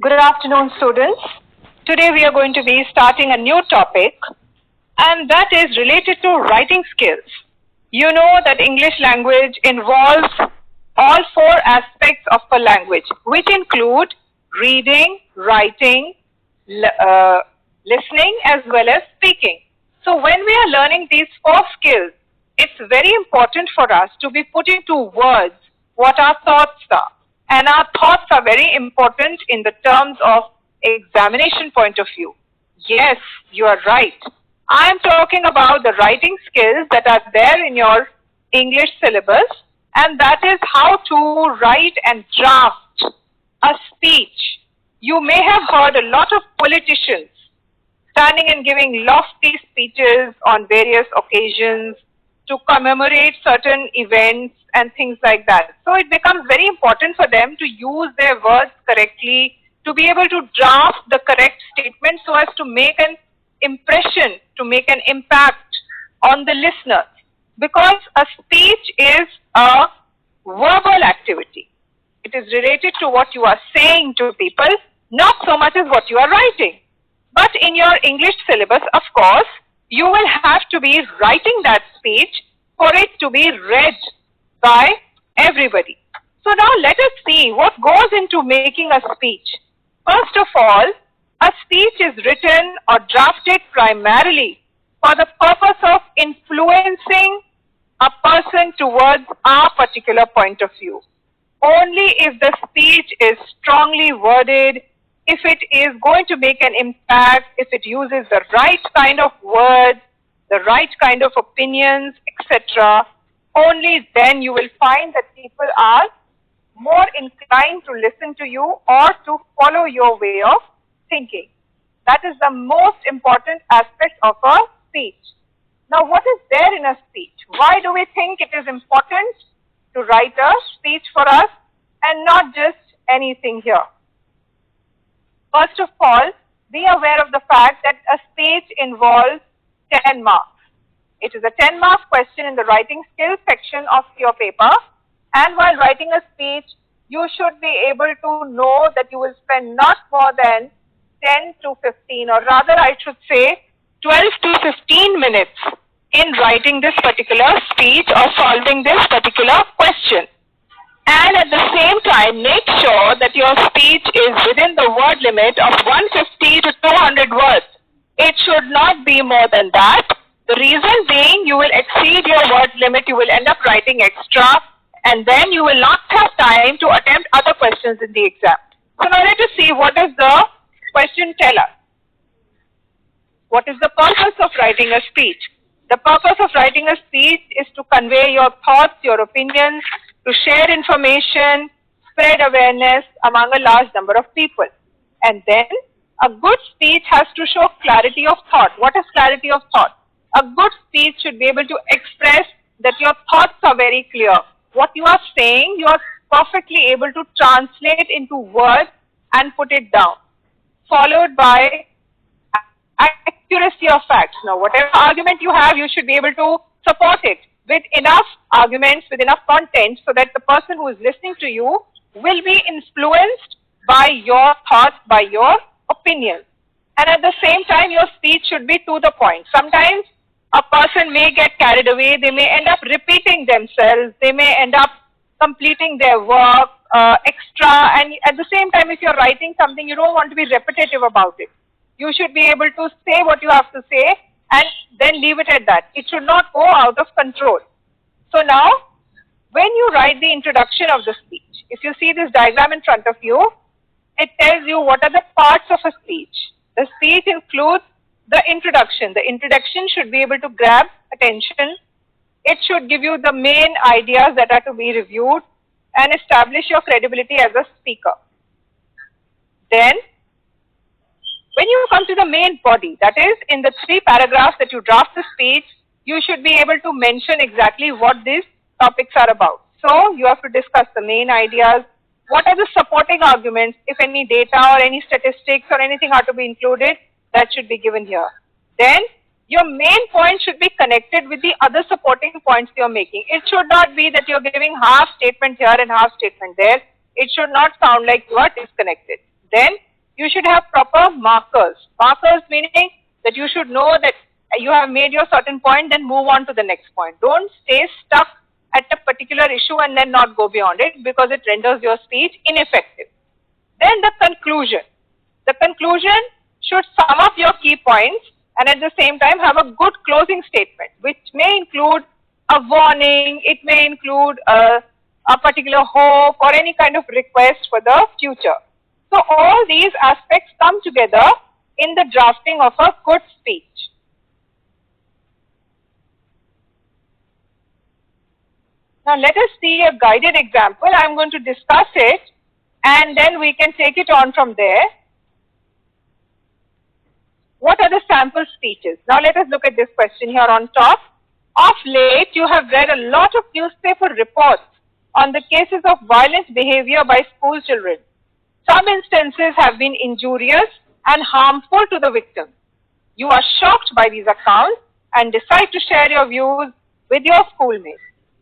Good afternoon, students. Today we are going to be starting a new topic, and that is related to writing skills. You know that English language involves all four aspects of a language, which include reading, writing, listening, as well as speaking. So when we are learning these four skills, it's very important for us to be putting to words what our thoughts are. And our thoughts are very important in the terms of examination point of view. Yes, you are right. I am talking about the writing skills that are there in your English syllabus, and that is how to write and draft a speech. You may have heard a lot of politicians standing and giving lofty speeches on various occasions to commemorate certain events and things like that. So it becomes very important for them to use their words correctly, to be able to draft the correct statement so as to make an impression, to make an impact on the listener. Because a speech is a verbal activity. It is related to what you are saying to people, not so much as what you are writing. But in your English syllabus, of course, you will have to be writing that speech for it to be read by everybody. So now let us see what goes into making a speech. First of all, a speech is written or drafted primarily for the purpose of influencing a person towards a particular point of view. Only if the speech is strongly worded, if it is going to make an impact, if it uses the right kind of words, the right kind of opinions, etc., only then you will find that people are more inclined to listen to you or to follow your way of thinking. That is the most important aspect of a speech. Now, what is there in a speech? Why do we think it is important to write a speech for us and not just anything here? First of all, be aware of the fact that a speech involves 10 marks. It is a 10-mark question in the writing skills section of your paper. And while writing a speech, you should be able to know that you will spend not more than 10 to 15, or rather I should say 12 to 15 minutes in writing this particular speech or solving this particular question. And at the same time, make sure that your speech is within the word limit of 150 to 200 words. It should not be more than that. The reason being, you will exceed your word limit, you will end up writing extra, and then you will not have time to attempt other questions in the exam. So now let us see what does the question tell us. What is the purpose of writing a speech? The purpose of writing a speech is to convey your thoughts, your opinions, to share information, spread awareness among a large number of people. And then a good speech has to show clarity of thought. What is clarity of thought? A good speech should be able to express that your thoughts are very clear. What you are saying, you are perfectly able to translate into words and put it down, followed by accuracy of facts. Now, whatever argument you have, you should be able to support it with enough arguments, with enough content, so that the person who is listening to you will be influenced by your thoughts, by your opinions. And at the same time, your speech should be to the point. Sometimes a person may get carried away, they may end up repeating themselves, they may end up completing their work extra, and at the same time, if you're writing something, you don't want to be repetitive about it. You should be able to say what you have to say and then leave it at that. It should not go out of control. So now, when you write the introduction of the speech, if you see this diagram in front of you, it tells you what are the parts of a speech. The speech includes the introduction. The introduction should be able to grab attention. It should give you the main ideas that are to be reviewed and establish your credibility as a speaker. Then, when you come to the main body, that is, in the 3 paragraphs that you draft the speech, you should be able to mention exactly what these topics are about. So, you have to discuss the main ideas. What are the supporting arguments? If any data or any statistics or anything are to be included, that should be given here. Then, your main point should be connected with the other supporting points you're making. It should not be that you're giving half statement here and half statement there. It should not sound like you are disconnected. Then, You should have proper markers. Markers meaning that you should know that you have made your certain point, then move on to the next point. Don't stay stuck at a particular issue and then not go beyond it, because it renders your speech ineffective. Then the conclusion. The conclusion should sum up your key points and at the same time have a good closing statement, which may include a warning, it may include a particular hope or any kind of request for the future. So all these aspects come together in the drafting of a good speech. Now let us see a guided example. I am going to discuss it and then we can take it on from there. What are the sample speeches? Now let us look at this question here on top. Of late, you have read a lot of newspaper reports on the cases of violent behavior by school children. Some instances have been injurious and harmful to the victim. You are shocked by these accounts and decide to share your views with your schoolmates.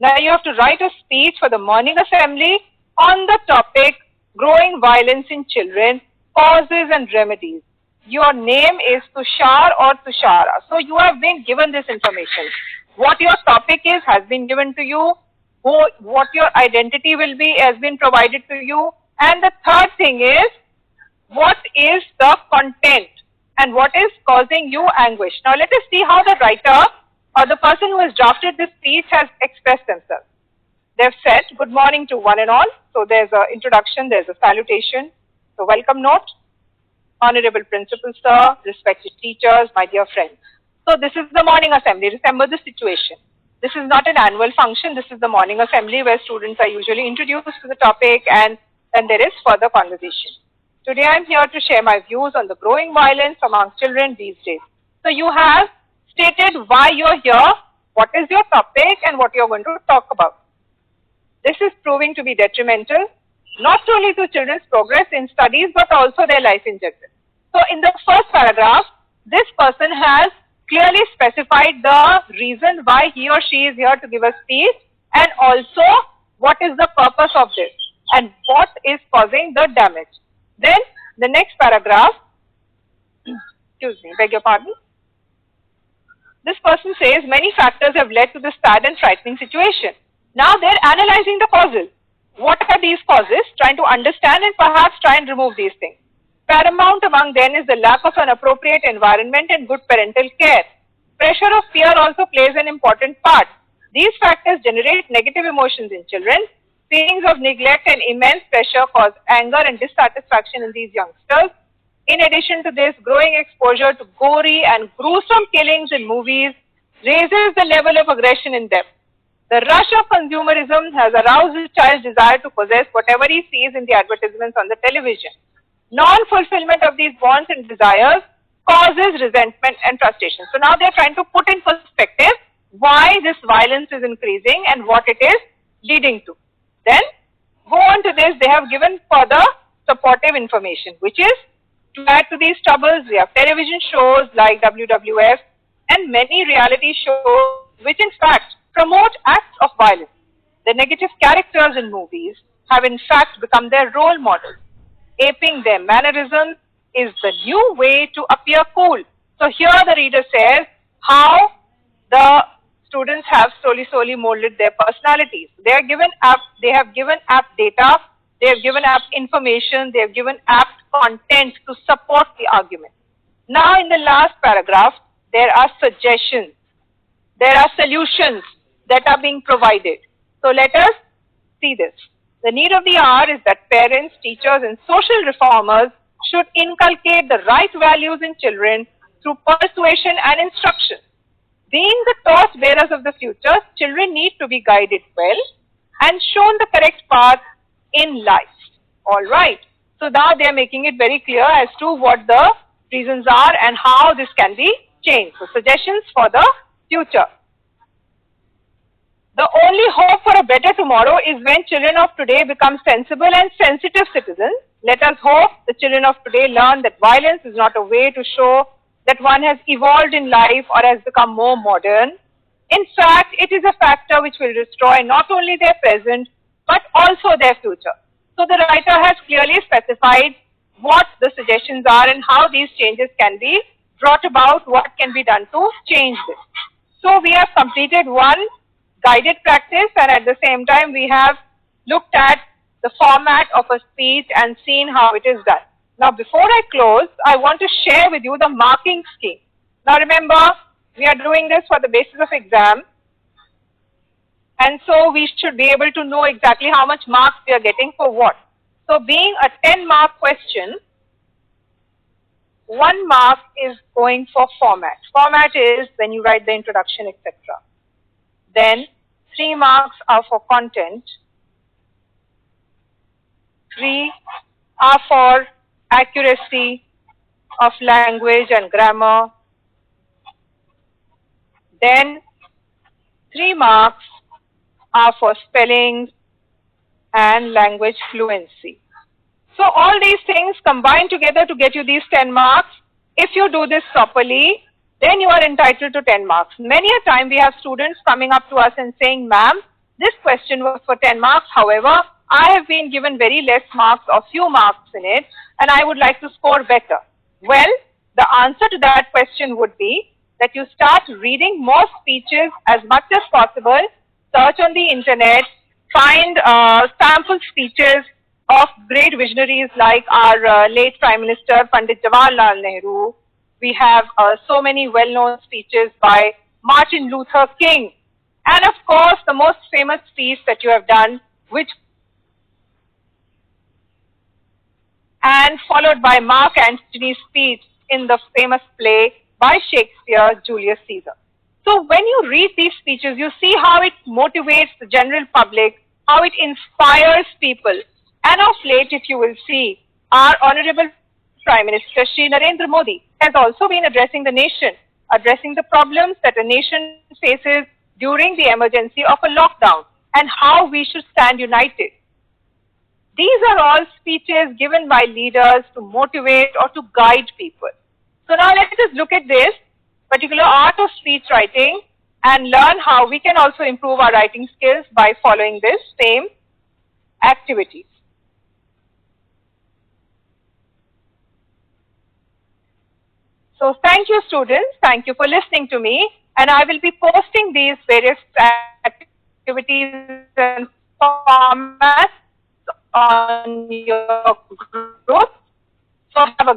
Now you have to write a speech for the morning assembly on the topic growing violence in children, causes and remedies. Your name is Tushar or Tushara. So you have been given this information. What your topic is has been given to you. What your identity will be has been provided to you. And the third thing is, what is the content and what is causing you anguish. Now let us see how the writer or the person who has drafted this speech has expressed themselves. They've said, good morning to one and all. So there's an introduction, there's a salutation. So welcome note. Honorable Principal Sir, respected teachers, my dear friends. So this is the morning assembly. Remember the situation. This is not an annual function. This is the morning assembly where students are usually introduced to the topic and then there is further conversation. Today I am here to share my views on the growing violence among children these days. So you have stated why you're here, what is your topic and what you're going to talk about. This is proving to be detrimental not only to children's progress in studies but also their life in general. So in the first paragraph, this person has clearly specified the reason why he or she is here to give a speech and also what is the purpose of this and what is causing the damage. Then the next paragraph, excuse me, beg your pardon. This person says many factors have led to this sad and frightening situation. Now they're analyzing the causes. What are these causes? Trying to understand and perhaps try and remove these things. Paramount among them is the lack of an appropriate environment and good parental care. Pressure of peer also plays an important part. These factors generate negative emotions in children. Feelings of neglect and immense pressure cause anger and dissatisfaction in these youngsters. In addition to this, growing exposure to gory and gruesome killings in movies raises the level of aggression in them. The rush of consumerism has aroused the child's desire to possess whatever he sees in the advertisements on the television. Non-fulfillment of these wants and desires causes resentment and frustration. So now they're trying to put in perspective why this violence is increasing and what it is leading to. Then go on to this, they have given further supportive information, which is to add to these troubles, we have television shows like WWF and many reality shows which in fact promote acts of violence. The negative characters in movies have in fact become their role models. Aping their mannerisms is the new way to appear cool. So here the reader says how the students have slowly molded their personalities. They have given apt data, they have given apt information, they have given apt content to support the argument. Now in the last paragraph, there are suggestions, there are solutions that are being provided. So let us see this. The need of the hour is that parents, teachers and social reformers should inculcate the right values in children through persuasion and instruction. Being the torch bearers of the future, children need to be guided well and shown the correct path in life. Alright. So now they are making it very clear as to what the reasons are and how this can be changed. So suggestions for the future. The only hope for a better tomorrow is when children of today become sensible and sensitive citizens. Let us hope the children of today learn that violence is not a way to show that one has evolved in life or has become more modern. In fact, it is a factor which will destroy not only their present but also their future. So the writer has clearly specified what the suggestions are and how these changes can be brought about, what can be done to change this. So we have completed one guided practice, and at the same time we have looked at the format of a speech and seen how it is done. Now before I close, I want to share with you the marking scheme. Now remember, we are doing this for the basis of exam, and so we should be able to know exactly how much marks we are getting for what. So being a 10-mark question, 1 mark is going for format. Format is when you write the introduction, etc. Then 3 marks are for content. 3 are for accuracy of language and grammar. Then 3 marks are for spelling and language fluency. So all these things combine together to get you these 10 marks. If you do this properly, then you are entitled to 10 marks. Many a time we have students coming up to us and saying, ma'am, this question was for 10 marks. However, I have been given very less marks or few marks in it, and I would like to score better. Well, the answer to that question would be that you start reading more speeches as much as possible, search on the internet, find sample speeches of great visionaries like our late Prime Minister Pandit Jawaharlal Nehru. We have so many well-known speeches by Martin Luther King. And of course, the most famous speech that you have done, which and followed by Mark Antony's speech in the famous play by Shakespeare, Julius Caesar. So when you read these speeches, you see how it motivates the general public, how it inspires people. And of late, if you will see, our Honorable Prime Minister Shri Narendra Modi has also been addressing the nation, addressing the problems that a nation faces during the emergency of a lockdown and how we should stand united. These are all speeches given by leaders to motivate or to guide people. So now let us look at this particular art of speech writing and learn how we can also improve our writing skills by following this same activities. So thank you, students. Thank you for listening to me. And I will be posting these various activities and formats on your group. So have a